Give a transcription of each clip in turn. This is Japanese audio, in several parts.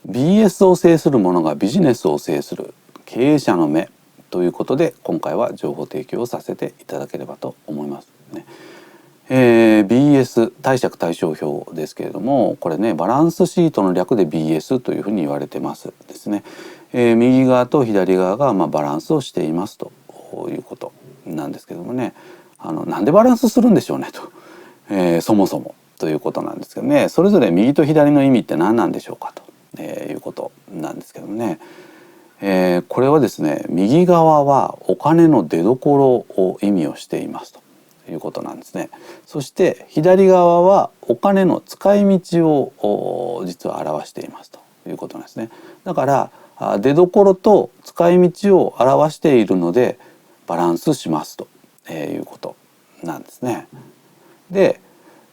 BS を制する者がビジネスを制する経営者の目ということで、今回は情報提供をさせていただければと思いますね。BS 貸借対照表ですけれども、これねバランスシートの略で BS というふうに言われてますですね。右側と左側がバランスをしていますということなんですけどもね、なんでバランスするんでしょうねと、そもそもということなんですけどね、それぞれ右と左の意味って何なんでしょうかと、いうことなんですけどもね、これはですね、右側はお金の出所を意味をしていますということなんですね。そして左側はお金の使い道を実は表していますということなんですね。だから出所と使い道を表しているのでバランスしますということなんですね。で、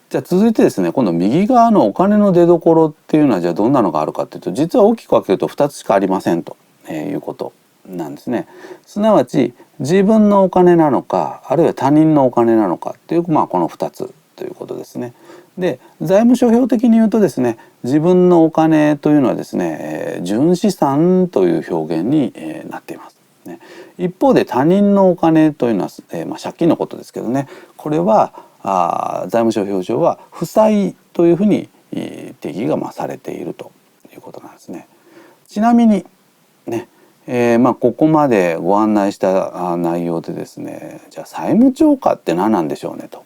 じゃあ続いてですね、今度右側のお金の出所っていうのはじゃあどんなのがあるかというと、実は大きく分けると2つしかありませんということなんですね。すなわち自分のお金なのか、あるいは他人のお金なのかっていう、この2つということですね。で、財務諸表的に言うとですね、自分のお金というのはですね、純資産という表現になっています。一方で他人のお金というのは、借金のことですけどね、これは財務諸表上は負債というふうに定義がされているということなんですね。ちなみにね、ここまでご案内した内容でですね、じゃあ債務超過って何なんでしょうねと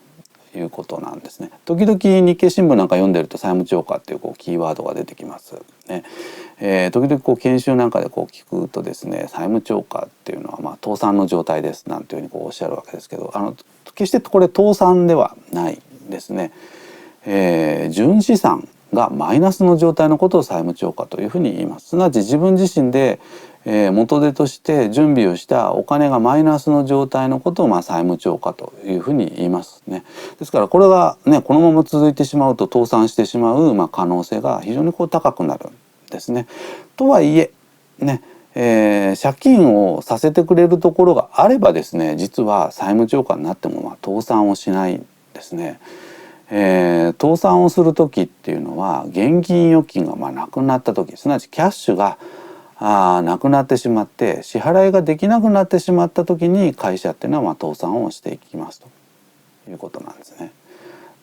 いうことなんですね。時々日経新聞なんか読んでると債務超過っていうキーワードが出てきますね。時々研修なんかで聞くとですね、債務超過っていうのは倒産の状態ですなんていうふうにおっしゃるわけですけど、決してこれ倒産ではないですね。純資産がマイナスの状態のことを債務超過というふうに言います。すなわち自分自身で元手として準備をしたお金がマイナスの状態のことを債務超過というふうに言いますね。ですからこれがね、このまま続いてしまうと倒産してしまう可能性が非常に高くなるんですね。とはいえね、借金をさせてくれるところがあればですね、実は債務超過になっても倒産をしないですね。倒産をする時っていうのは現金預金がなくなった時、すなわちキャッシュがなくなってしまって支払いができなくなってしまった時に会社っていうのは倒産をしていきますということなんですね。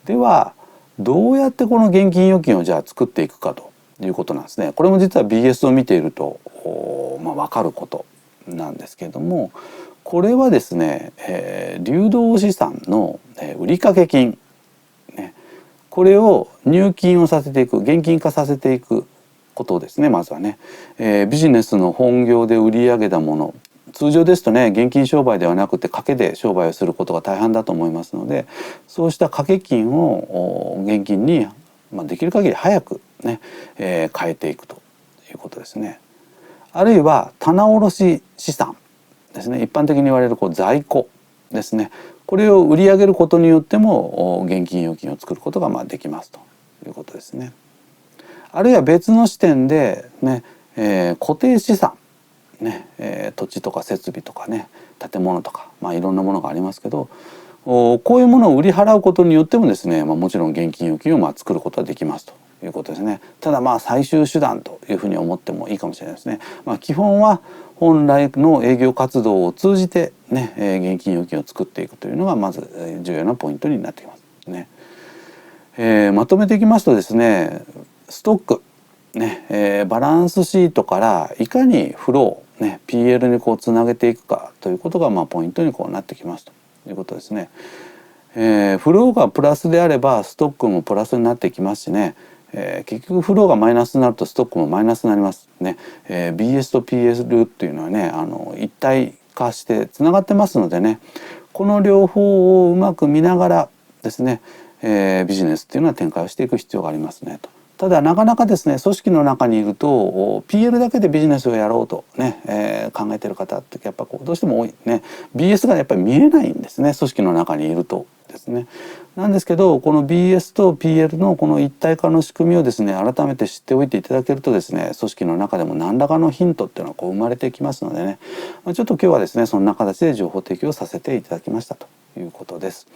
ではどうやってこの現金預金をじゃあ作っていくかということなんですね。これも実は BS を見ていると分かることなんですけれども、これはですね、流動資産の売掛金、これを入金をさせていく、現金化させていくことですね。まずはね、ビジネスの本業で売り上げたもの、通常ですとね、現金商売ではなくて賭けで商売をすることが大半だと思いますので、そうした賭け金を現金にできる限り早くね、変えていくということですね。あるいは棚卸資産ですね。一般的に言われる在庫ですね。これを売り上げることによっても現金預金を作ることができますということですね。あるいは別の視点でね、固定資産ね、土地とか設備とかね、建物とかいろんなものがありますけど、こういうものを売り払うことによってもですね、もちろん現金預金を作ることができますということですね。ただ最終手段というふうに思ってもいいかもしれないですね。基本は本来の営業活動を通じてね、現金預金を作っていくというのがまず重要なポイントになってきますね。まとめていきますとですね、ストックね、バランスシートからいかにフローね、PL につなげていくかということがポイントになってきますということですね。フローがプラスであればストックもプラスになってきますしね、結局フローがマイナスになるとストックもマイナスになりますね。BS と PL っていうのはね、一体化してつながってますのでね、この両方をうまく見ながらですね、ビジネスっていうのは展開をしていく必要がありますねと。ただなかなかですね、組織の中にいると PL だけでビジネスをやろうとね、考えてる方ってやっぱどうしても多いね。 BS がやっぱり見えないんですね、組織の中にいるとですね。なんですけど、この BS と PL のこの一体化の仕組みをですね、改めて知っておいていただけるとですね、組織の中でも何らかのヒントっていうのは生まれてきますのでね、ちょっと今日はですね、そんな形で情報提供させていただきましたということです。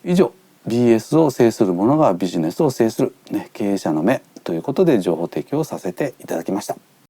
以上、BS を制する者がビジネスを制する、経営者の目ということで情報提供させていただきました。